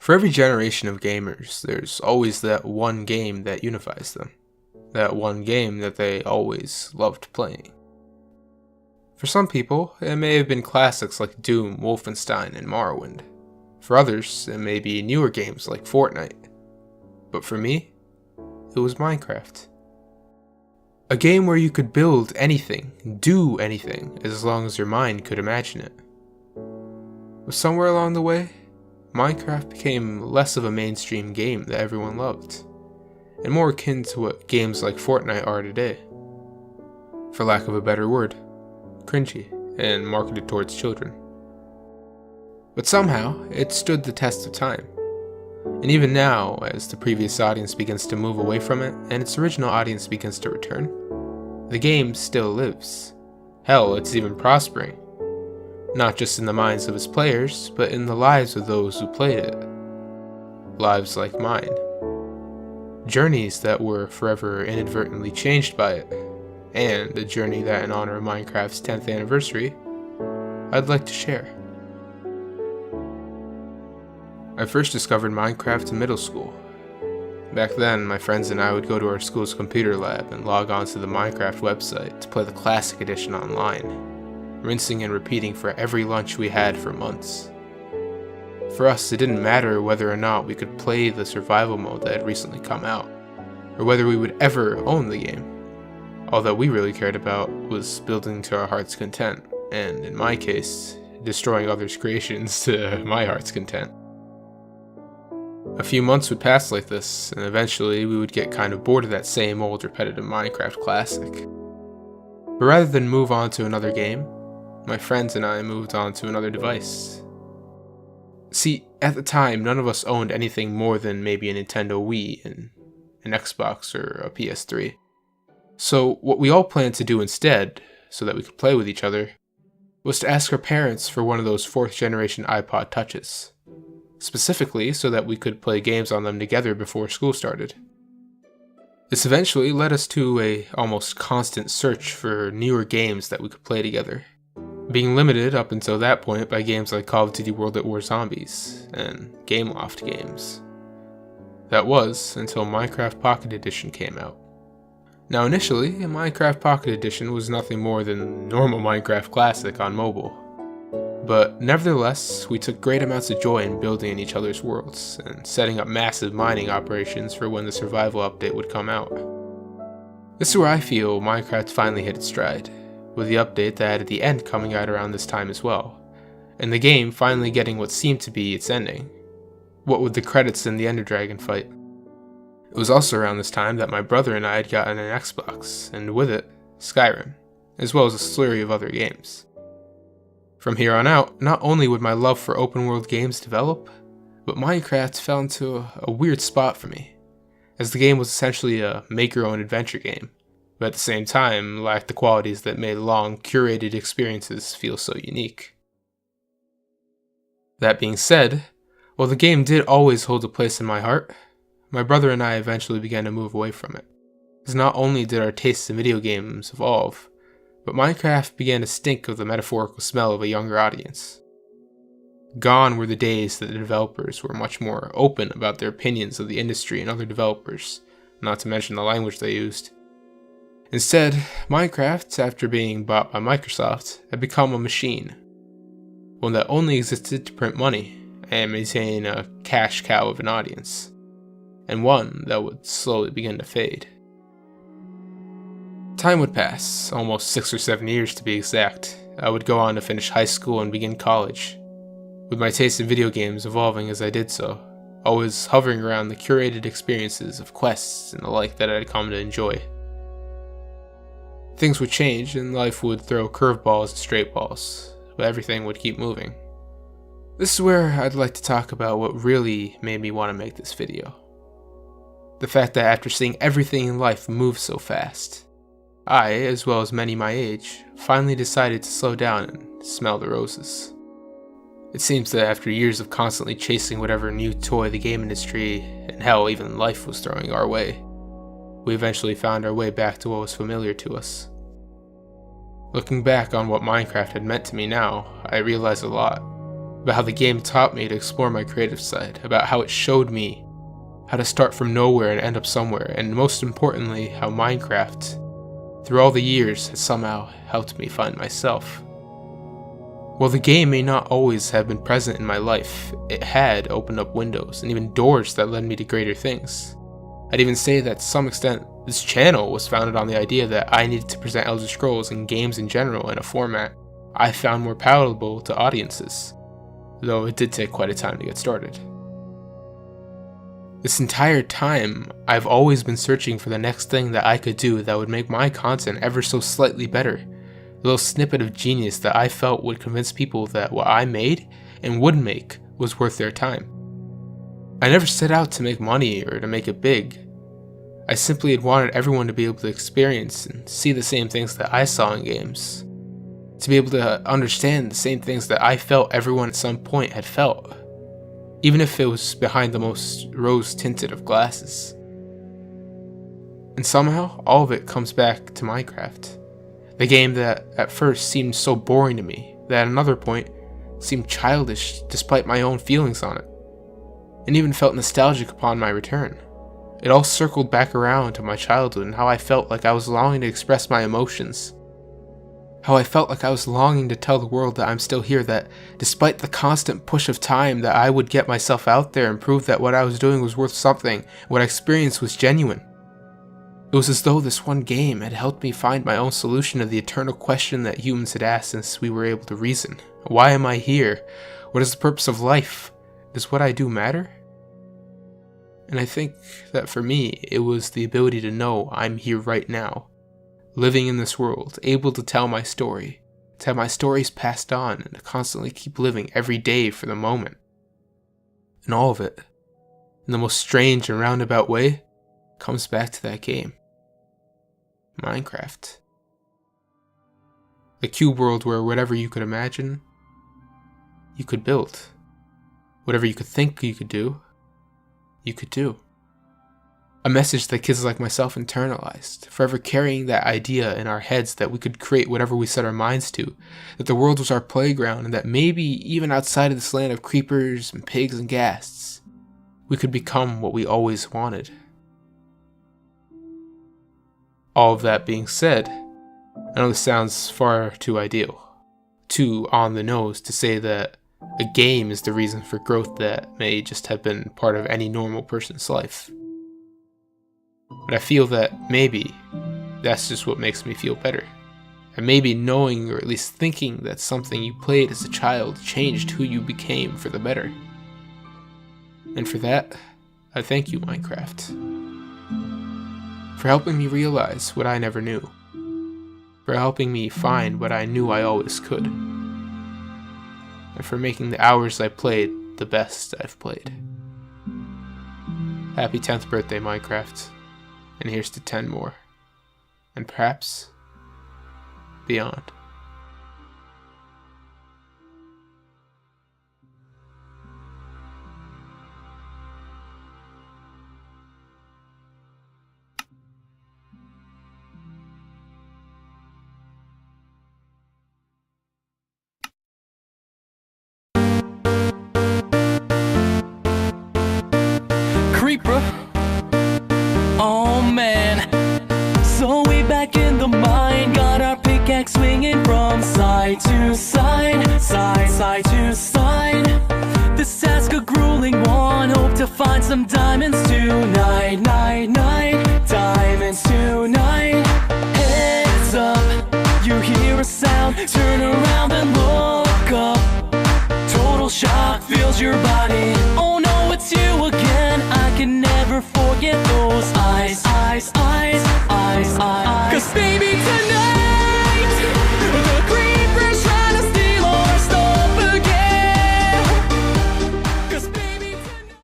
For every generation of gamers, there's always that one game that unifies them. That one game that they always loved playing. For some people, it may have been classics like Doom, Wolfenstein, and Morrowind. For others, it may be newer games like Fortnite. But for me, it was Minecraft. A game where you could build anything, do anything, as long as your mind could imagine it. But somewhere along the way, Minecraft became less of a mainstream game that everyone loved, and more akin to what games like Fortnite are today. For lack of a better word, cringy, and marketed towards children. But somehow, it stood the test of time. And even now, as the previous audience begins to move away from it, and its original audience begins to return, the game still lives. Hell, it's even prospering. Not just in the minds of its players, but in the lives of those who played it. Lives like mine. Journeys that were forever inadvertently changed by it. And a journey that, in honor of Minecraft's 10th anniversary, I'd like to share. I first discovered Minecraft in middle school. Back then, my friends and I would go to our school's computer lab and log on to the Minecraft website to play the Classic Edition online, rinsing and repeating for every lunch we had for months. For us, it didn't matter whether or not we could play the survival mode that had recently come out, or whether we would ever own the game. All that we really cared about was building to our heart's content, and in my case, destroying others' creations to my heart's content. A few months would pass like this, and eventually we would get kind of bored of that same old repetitive Minecraft classic. But rather than move on to another game, my friends and I moved on to another device. See, at the time, none of us owned anything more than maybe a Nintendo Wii and an Xbox or a PS3. So what we all planned to do instead, so that we could play with each other, was to ask our parents for one of those 4th generation iPod Touches. Specifically so that we could play games on them together before school started. This eventually led us to a almost constant search for newer games that we could play together, being limited up until that point by games like Call of Duty World at War Zombies and Gameloft games. That was until Minecraft Pocket Edition came out. Now initially, Minecraft Pocket Edition was nothing more than normal Minecraft Classic on mobile. But nevertheless, we took great amounts of joy in building in each other's worlds, and setting up massive mining operations for when the survival update would come out. This is where I feel Minecraft finally hit its stride, with the update that had at the end coming out around this time as well, and the game finally getting what seemed to be its ending, what with the credits and the Ender Dragon fight. It was also around this time that my brother and I had gotten an Xbox, and with it, Skyrim, as well as a slurry of other games. From here on out, not only would my love for open world games develop, but Minecraft fell into a weird spot for me, as the game was essentially a make-your-own adventure game, but at the same time lacked the qualities that made long, curated experiences feel so unique. That being said, while the game did always hold a place in my heart, my brother and I eventually began to move away from it, as not only did our tastes in video games evolve, but Minecraft began to stink of the metaphorical smell of a younger audience. Gone were the days that the developers were much more open about their opinions of the industry and other developers, not to mention the language they used. Instead, Minecraft, after being bought by Microsoft, had become a machine. One that only existed to print money and maintain a cash cow of an audience, and one that would slowly begin to fade. Time would pass, almost 6 or 7 years to be exact. I would go on to finish high school and begin college, with my taste in video games evolving as I did so, always hovering around the curated experiences of quests and the like that I'd come to enjoy. Things would change and life would throw curveballs and straight balls, but everything would keep moving. This is where I'd like to talk about what really made me want to make this video. The fact that after seeing everything in life move so fast, I, as well as many my age, finally decided to slow down and smell the roses. It seems that after years of constantly chasing whatever new toy the game industry, and hell, even life was throwing our way, we eventually found our way back to what was familiar to us. Looking back on what Minecraft had meant to me now, I realize a lot. about how the game taught me to explore my creative side, about how it showed me how to start from nowhere and end up somewhere, and most importantly, how Minecraft, through all the years, has somehow helped me find myself. While the game may not always have been present in my life, it had opened up windows and even doors that led me to greater things. I'd even say that to some extent, this channel was founded on the idea that I needed to present Elder Scrolls and games in general in a format I found more palatable to audiences, though it did take quite a time to get started. This entire time, I've always been searching for the next thing that I could do that would make my content ever so slightly better. A little snippet of genius that I felt would convince people that what I made and would make was worth their time. I never set out to make money or to make it big. I simply had wanted everyone to be able to experience and see the same things that I saw in games. To be able to understand the same things that I felt everyone at some point had felt, even if it was behind the most rose-tinted of glasses. And somehow, all of it comes back to Minecraft. The game that at first seemed so boring to me, that at another point seemed childish despite my own feelings on it, and even felt nostalgic upon my return. It all circled back around to my childhood and how I felt like I was longing to express my emotions. How I felt like I was longing to tell the world that I'm still here, that despite the constant push of time, that I would get myself out there and prove that what I was doing was worth something, what I experienced was genuine. It was as though this one game had helped me find my own solution to the eternal question that humans had asked since we were able to reason. Why am I here? What is the purpose of life? Does what I do matter? And I think that for me, it was the ability to know I'm here right now, living in this world, able to tell my story, to have my stories passed on, and to constantly keep living every day for the moment. And all of it, in the most strange and roundabout way, comes back to that game. Minecraft. The cube world where whatever you could imagine, you could build. Whatever you could think you could do, you could do. A message that kids like myself internalized, forever carrying that idea in our heads that we could create whatever we set our minds to, that the world was our playground, and that maybe even outside of this land of creepers and pigs and ghasts, we could become what we always wanted. All of that being said, I know this sounds far too ideal, too on the nose to say that a game is the reason for growth that may just have been part of any normal person's life. But I feel that maybe that's just what makes me feel better. And maybe knowing or at least thinking that something you played as a child changed who you became for the better. And for that, I thank you, Minecraft. For helping me realize what I never knew. For helping me find what I knew I always could. And for making the hours I played the best I've played. Happy 10th birthday, Minecraft. And here's to 10 more. And perhaps beyond. Creeper. Oh man. So we back in the mine, got our pickaxe swinging from side to side, side to side. This task a grueling one, hope to find some diamonds tonight, diamonds tonight. Heads up, you hear a sound, turn around and look up. Total shock fills your body. Oh no, it's you again. I can never forget those eyes. 'Cause baby tonight